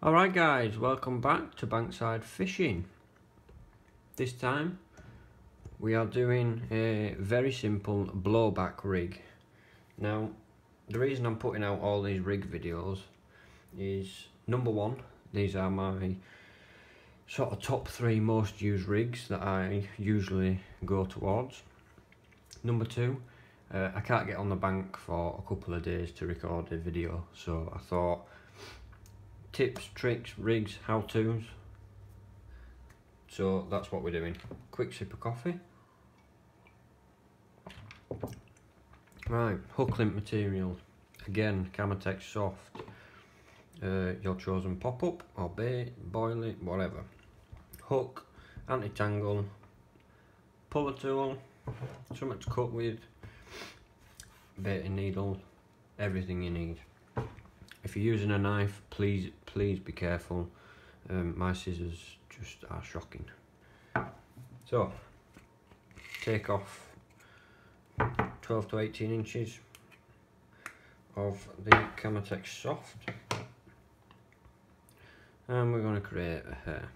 Alright guys, welcome back to Bankside Fishing. This time we are doing a very simple blowback rig. Now the reason I'm putting out all these rig videos is, number one, these are my sort of top 3 most used rigs that I usually go towards. Number two, I can't get on the bank for a couple of days to record a video, so I thought tips, tricks, rigs, how-tos. So that's what we're doing. Quick sip of coffee. Right, hook link material. Again, Camotex soft. Your chosen pop-up or bait, boil it, whatever. Hook, anti-tangle, puller tool, something to cut with, baiting needle, everything you need. If you're using a knife, please be careful. My scissors just are shocking. So, take off 12 to 18 inches of the Camotex soft, and we're going to create a hair.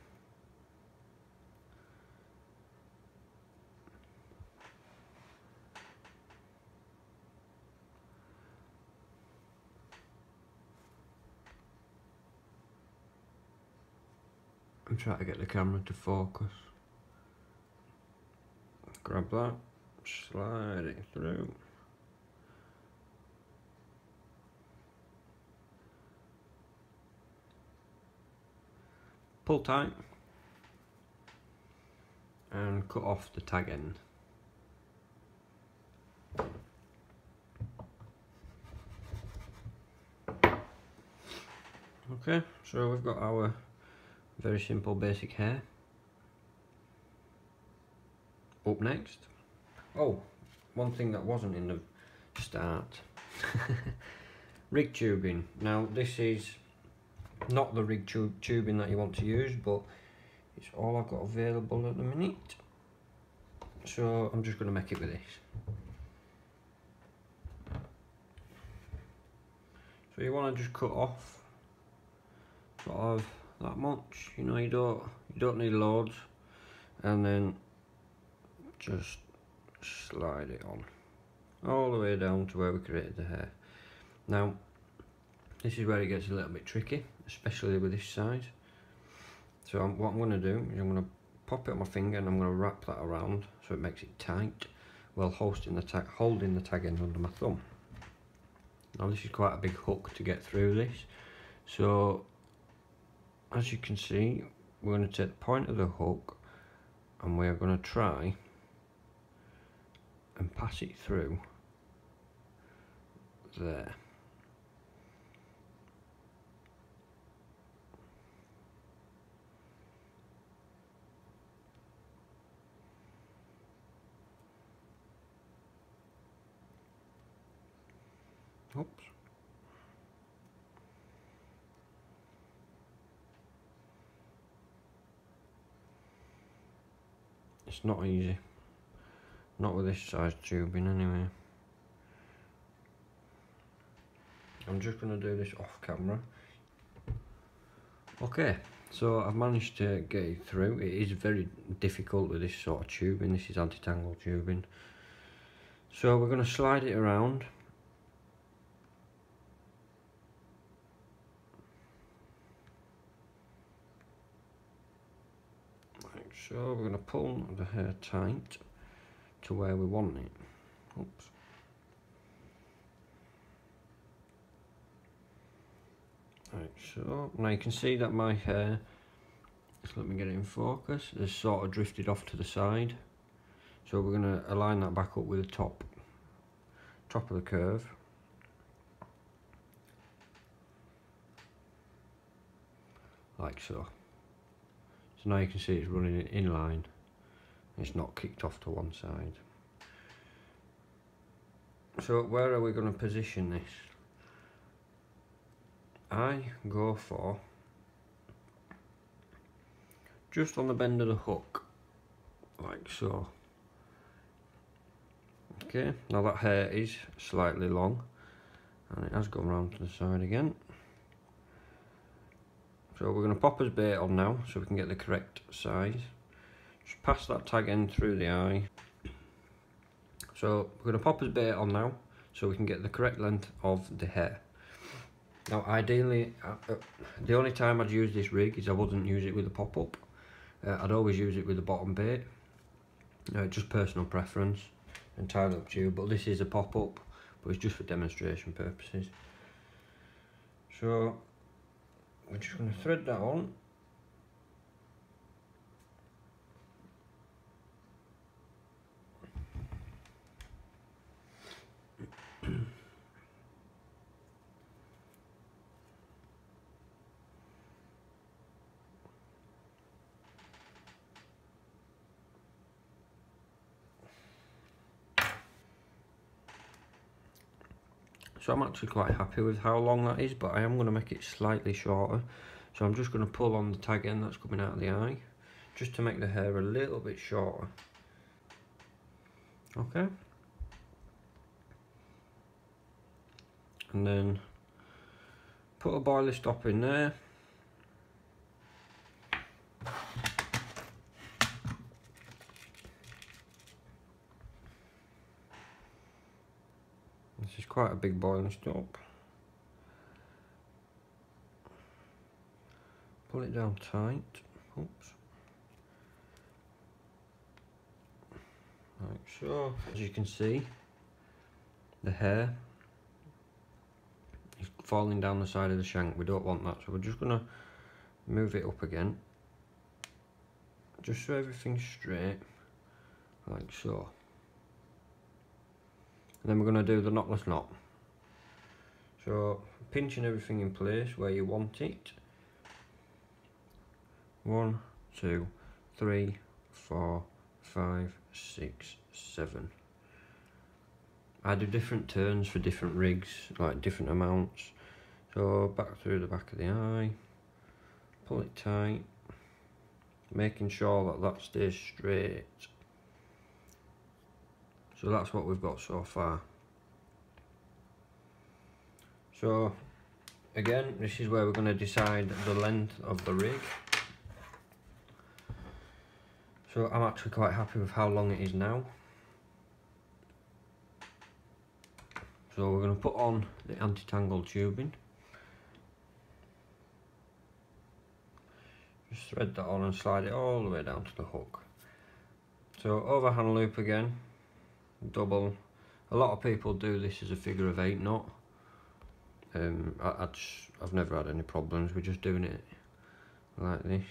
I'm trying to get the camera to focus. Grab that, slide it through. Pull tight and cut off the tag end. Okay, so we've got our very simple basic hair. Up next, oh, one thing that wasn't in the start, rig tubing. Now this is not the rig tubing that you want to use, but it's all I've got available at the minute, so I'm just going to make it with this. So you want to just cut off sort of that much, you know, you don't need loads, and then just slide it on all the way down to where we created the hair. Now this is where it gets a little bit tricky, especially with this size. So what I'm going to do is I'm going to pop it on my finger and I'm going to wrap that around so it makes it tight while holding the tag end under my thumb. Now this is quite a big hook to get through this, so as you can see, we're going to take the point of the hook and we're going to try and pass it through there. Oops. It's not easy. Not with this size tubing anyway. I'm just going to do this off camera. Okay, so I've managed to get it through. It is very difficult with this sort of tubing. This is anti-tangle tubing. So we're going to slide it around. Like so, we're going to pull the hair tight to where we want it. Oops. Right, so now you can see that my hair, just let me get it in focus, has sort of drifted off to the side. So we're going to align that back up with the top of the curve. Like so. So now you can see it's running in line. It's not kicked off to one side. So where are we going to position this? I go for just on the bend of the hook, like so. Okay, now that hair is slightly long and it has gone round to the side again. So we're going to pop his bait on now so we can get the correct size. Just pass that tag end through the eye. So we're going to pop his bait on now so we can get the correct length of the hair. Now ideally, the only time I'd use this rig is I wouldn't use it with a pop-up. I'd always use it with a bottom bait. Just personal preference, entirely up to you, but this is a pop-up, but it's just for demonstration purposes. So we're just going to thread that on. So I'm actually quite happy with how long that is, but I am going to make it slightly shorter. So I'm just going to pull on the tag end that's coming out of the eye, just to make the hair a little bit shorter. Okay. And then put a boiler stop in there. This is quite a big boiling stop. Pull it down tight. Oops. Like so. As you can see, the hair is falling down the side of the shank. We don't want that, so we're just going to move it up again. Just so everything's straight, like so. And then we're going to do the knotless knot. So pinching everything in place where you want it. 1, 2, 3, 4, 5, 6, 7. I do different turns for different rigs, like different amounts. So back through the back of the eye, pull it tight, making sure that that stays straight. So that's what we've got so far. So again, this is where we're going to decide the length of the rig. So I'm actually quite happy with how long it is now. So we're going to put on the anti-tangle tubing. Just thread that on and slide it all the way down to the hook. So overhand loop again, double. A lot of people do this as a figure of 8 knot. I've never had any problems. We're just doing it like this.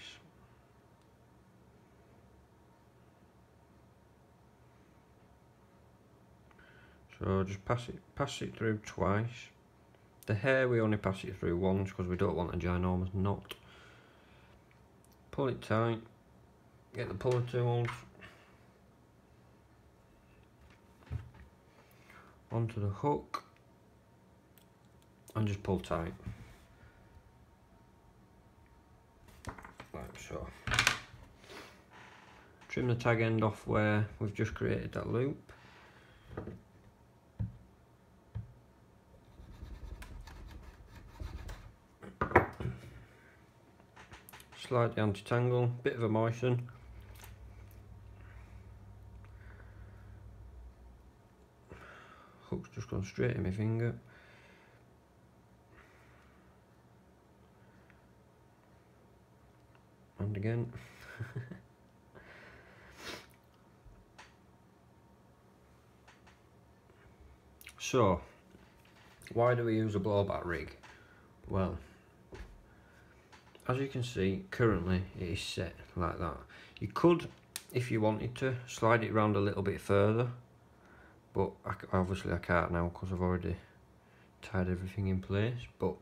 So just pass it through twice. The hair we only pass it through once because we don't want a ginormous knot. Pull it tight, get the puller tools onto the hook and just pull tight, like so. Trim the tag end off where we've just created that loop. Slide the anti-tangle, bit of a moisten. Hook's just gone straight in my finger. And again. So, why do we use a blowback rig? Well, as you can see, currently it is set like that. You could, if you wanted to, slide it around a little bit further, but obviously I can't now because I've already tied everything in place. But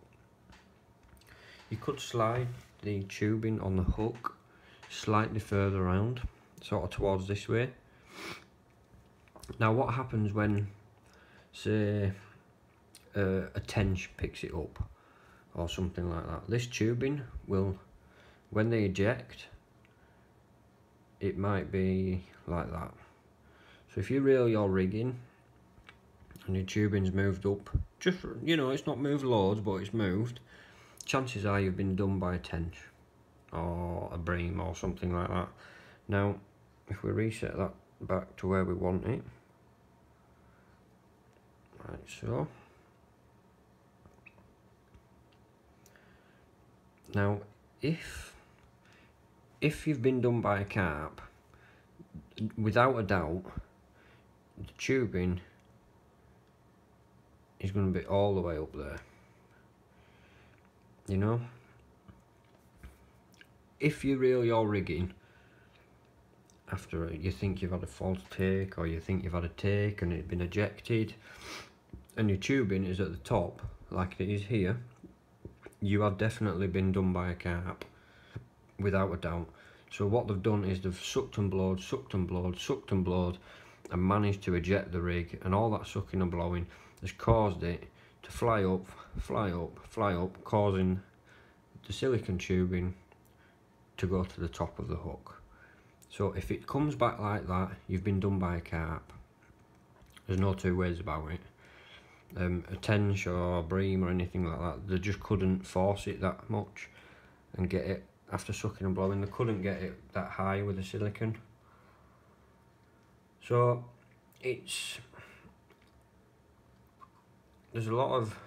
you could slide the tubing on the hook slightly further around, sort of towards this way. Now what happens when, say, a tench picks it up or something like that? This tubing will, when they eject, it might be like that. So if you reel your rig in and your tubing's moved up, just, you know, it's not moved loads, but it's moved, chances are you've been done by a tench or a bream or something like that. Now if we reset that back to where we want it, like so. Now if you've been done by a carp, without a doubt the tubing is going to be all the way up there, you know. If you reel your rigging after you think you've had a false take, or you think you've had a take and it's been ejected, and your tubing is at the top like it is here, you have definitely been done by a carp, without a doubt. So what they've done is they've sucked and blowed, sucked and blowed, sucked and blowed, and managed to eject the rig, and all that sucking and blowing has caused it to fly up, fly up, fly up, causing the silicone tubing to go to the top of the hook. So if it comes back like that, you've been done by a carp. There's no two ways about it. A tench or a bream or anything like that, they just couldn't force it that much and get it, after sucking and blowing, they couldn't get it that high with the silicone. So there's a lot of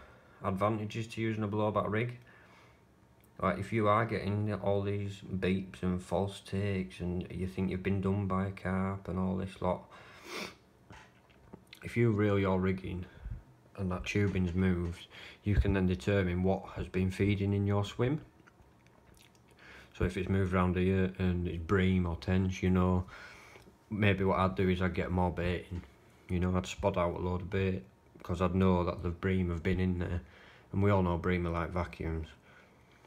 advantages to using a blowback rig. Like if you are getting all these beeps and false takes and you think you've been done by a carp and all this lot, if you reel your rigging and that tubing's moved, you can then determine what has been feeding in your swim. So if it's moved around here and it's bream or tench, you know, maybe what I'd do is I'd get more bait in. You know, I'd spot out a load of bait because I'd know that the bream have been in there, and we all know bream are like vacuums.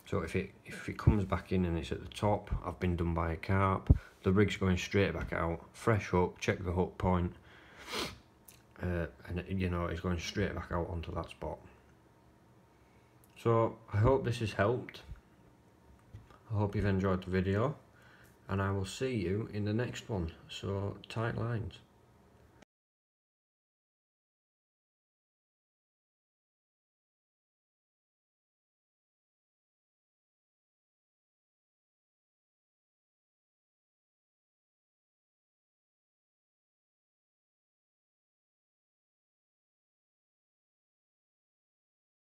So if it comes back in and it's at the top, I've been done by a carp. The rig's going straight back out, fresh hook, check the hook point, and you know it's going straight back out onto that spot. So I hope this has helped. I hope you've enjoyed the video, and I will see you in the next one. So tight lines.